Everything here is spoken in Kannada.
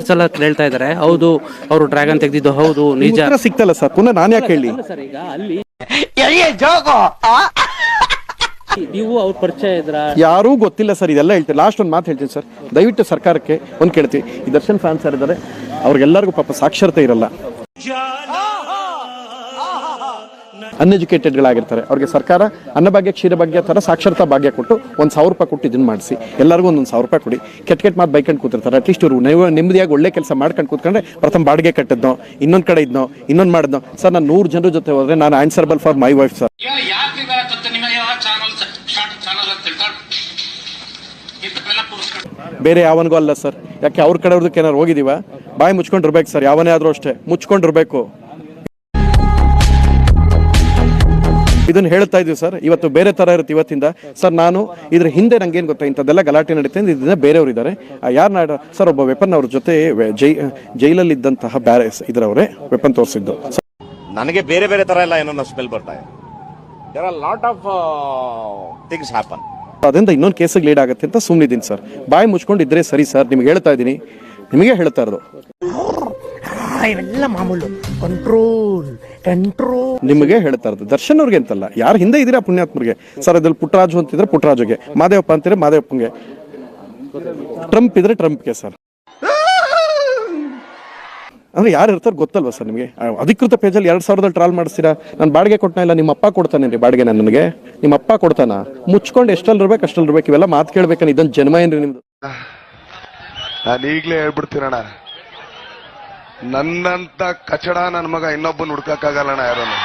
ಸಲ ಹೇಳ್ತಾ ಇದಾರೆ. ಹೌದು ಅವರು ಡ್ರ್ಯಾಗನ್ ತೆಗೆದಿದ್ದು ಹೌದು ನಿಜ. ಸಿಗ್ತಲ್ಲ ಸರ್, ಪುನಃ ನಾನು ಯಾಕೆ ಹೇಳಿ ಸರ್ ಈಗ ಅಲ್ಲಿ ನೀವು ಅವ್ರ ಪರಿಚಯ ಇದ್ರ ಯಾರೂ ಗೊತ್ತಿಲ್ಲ ಸರ್. ಇದೆಲ್ಲ ಹೇಳ್ತೀನಿ. ಲಾಸ್ಟ್ ಒಂದು ಮಾತು ಹೇಳ್ತೀನಿ ಸರ್, ದಯವಿಟ್ಟು ಸರ್ಕಾರಕ್ಕೆ ಒಂದು ಕೇಳ್ತೀವಿ. ಈ ದರ್ಶನ್ ಫ್ಯಾನ್ಸ್ ಯಾರು ಇದ್ದಾರೆ ಅವ್ರಿಗೆಲ್ಲರಿಗೂ ಪಾಪ ಸಾಕ್ಷರತೆ ಇರಲ್ಲ, ಅನ್ಎಜುಕೇಟೆಡ್ಗಳಾಗಿರ್ತಾರೆ. ಅವ್ರಿಗೆ ಸರ್ಕಾರ ಅನ್ನಭಾಗ್ಯ ಕ್ಷೀರಭಾಗ್ಯ ಥರ ಸಾಕ್ಷರತಾ ಭಾಗ್ಯ ಕೊಟ್ಟು 1,000 ರೂಪಾಯಿ ಕೊಟ್ಟು ಇದನ್ನು ಮಾಡಿಸಿ ಎಲ್ಲರಿಗೂ 1,000 ರೂಪಾಯಿ ಕೊಡಿ. ಕೆಟ್ಟ ಮಾತು ಬೈಕೊಂಡು ಕೂತಿರ್ತಾರೆ. ಅಟ್ಲೀಸ್ಟ್ ಇವರು ನೆಮ್ಮದಿಯಾಗಿ ಒಳ್ಳೆ ಕೆಲಸ ಮಾಡ್ಕೊಂಡು ಕೂತ್ಕೊಂಡ್ರೆ ಪ್ರಥಮ ಬಾಡಿಗೆ ಕಟ್ಟಿದ್ನೋ, ಇನ್ನೊಂದು ಕಡೆ ಇದ್ನೋ, ಇನ್ನೊಂದು ಮಾಡಿದ್ನೋ. ಸರ್ ನಾನು 100 ಜನರ ಜೊತೆ ಹೋದ್ರೆ ನಾನು answerable for my wife sir. ಬೇರೆ ಯಾವನಿಗೂ ಅಲ್ಲ ಸರ್. ಯಾಕೆ ಅವ್ರ ಕಡೆ ಅವ್ರದಕ್ಕೆ ಏನಾರು ಹೋಗಿದೀವ? ಬಾಯಿ ಮುಚ್ಕೊಂಡಿರ್ಬೇಕು ಸರ್, ಯಾವನೇ ಆದ್ರೂ ಅಷ್ಟೇ ಮುಚ್ಕೊಂಡಿರ್ಬೇಕು. ಇದನ್ನು ಹೇಳ್ತಾ ಇದೀವಿ ಸರ್. ಇವತ್ತು ಬೇರೆ ಥರ ಇರುತ್ತೆ ಇವತ್ತಿಂದ ಸರ್. ನಾನು ಇದ್ರ ಹಿಂದೆ ನಂಗೇನು ಗೊತ್ತಾ, ಇಂಥದ್ದೆಲ್ಲ ಗಲಾಟೆ ನಡೀತಾ ಇದರಿಂದ ಬೇರೆಯವರು ಇದ್ದಾರೆ. ಯಾರು ಸರ್, ಒಬ್ಬ ವೆಪನ್ ಅವ್ರ ಜೊತೆ ಜೈಲಲ್ಲಿ ಇದ್ದಂತಹ ಬ್ಯಾರೆ ಇದರವರೇ ವೆಪನ್ ತೋರಿಸಿದ್ದು. ನನಗೆ ಬೇರೆ ಬೇರೆ ತರ ಎಲ್ಲ ಏನೋ ಸ್ಮೆಲ್ ಬರ್ತಾ ಇದೆ. There are lot of things happen. ಅದರಿಂದ ಇನ್ನೊಂದು ಕೇಸಿಗೆ ಲೀಡ್ ಆಗುತ್ತೆ ಅಂತ ಸುಮ್ಮನಿದ್ದೀನಿ ಸರ್. ಬಾಯಿ ಮುಚ್ಕೊಂಡು ಇದ್ರೆ ಸರಿ ಸರ್. ನಿಮ್ಗೆ ಹೇಳ್ತಾ ಇದ್ದೀನಿ, ನಿಮಗೆ ಹೇಳ್ತಾ ಇರೋದು ಇವೆಲ್ಲ ಮಾಮೂಲು. ಕಂಟ್ರೋಲ್ ನಿಮಗೆ ಹೇಳ್ತಾ ಇರೋದು ದರ್ಶನ್ ಅವ್ರಿಗೆ ಅಂತಲ್ಲ, ಯಾರು ಹಿಂದೆ ಇದೀರಾ ಪುಣ್ಯಾತ್ಮರಿಗೆ ಸರ್. ಅದ್ರಲ್ಲಿ ಪುಟ್ಟರಾಜು ಅಂತಿದ್ರೆ ಪುಟ್ಟರಾಜುಗೆ, ಮಾದೇವಪ್ಪ ಅಂತಿದ್ರೆ ಮಾದೇವಪ್ಪಂಗೆ, ಟ್ರಂಪ್ ಇದ್ರೆ ಟ್ರಂಪ್ಗೆ ಸರ್. ಅಂದ್ರೆ ಯಾರು ಇರ್ತಾರೆ ಗೊತ್ತಲ್ವಾ ಸರ್ ನಿಮಗೆ? ಅಧಿಕೃತ ಪೇಜಲ್ಲಿ 2000 ಟ್ರಾಲ್ ಮಾಡಿಸ್ತೀರಾ. ನಾನು ಬಾಡಿಗೆ ಕೊಟ್ಟನ ಇಲ್ಲ, ನಿಮ್ಮ ಅಪ್ಪ ಕೊಡ್ತಾನೆ ರೀ ಬಾಡಿಗೆ ನನಗೆ? ನಿಮ್ಮ ಅಪ್ಪ ಕೊಡ್ತಾನ? ಮುಚ್ಕೊಂಡು ಎಷ್ಟಲ್ಲಿ ಇರ್ಬೇಕು ಅಷ್ಟಲ್ಲಿ ಇರ್ಬೇಕು. ಇವೆಲ್ಲ ಮಾತು ಕೇಳ್ಬೇಕನ್ನ ಇದೊಂದು ಜನ್ಮ ಏನ್ರಿ ನಿಮ್ದು? ನಾನು ಈಗಲೇ ಹೇಳ್ಬಿಡ್ತೀನಣ್ಣ, ನನ್ನಂತ ಕಚಡ ನನ್ನ ಮಗ ಇನ್ನೊಬ್ಬನ ಹುಡ್ಕಕ್ಕಾಗಲ್ಲಣ್ಣ ಯಾರನ್ನು.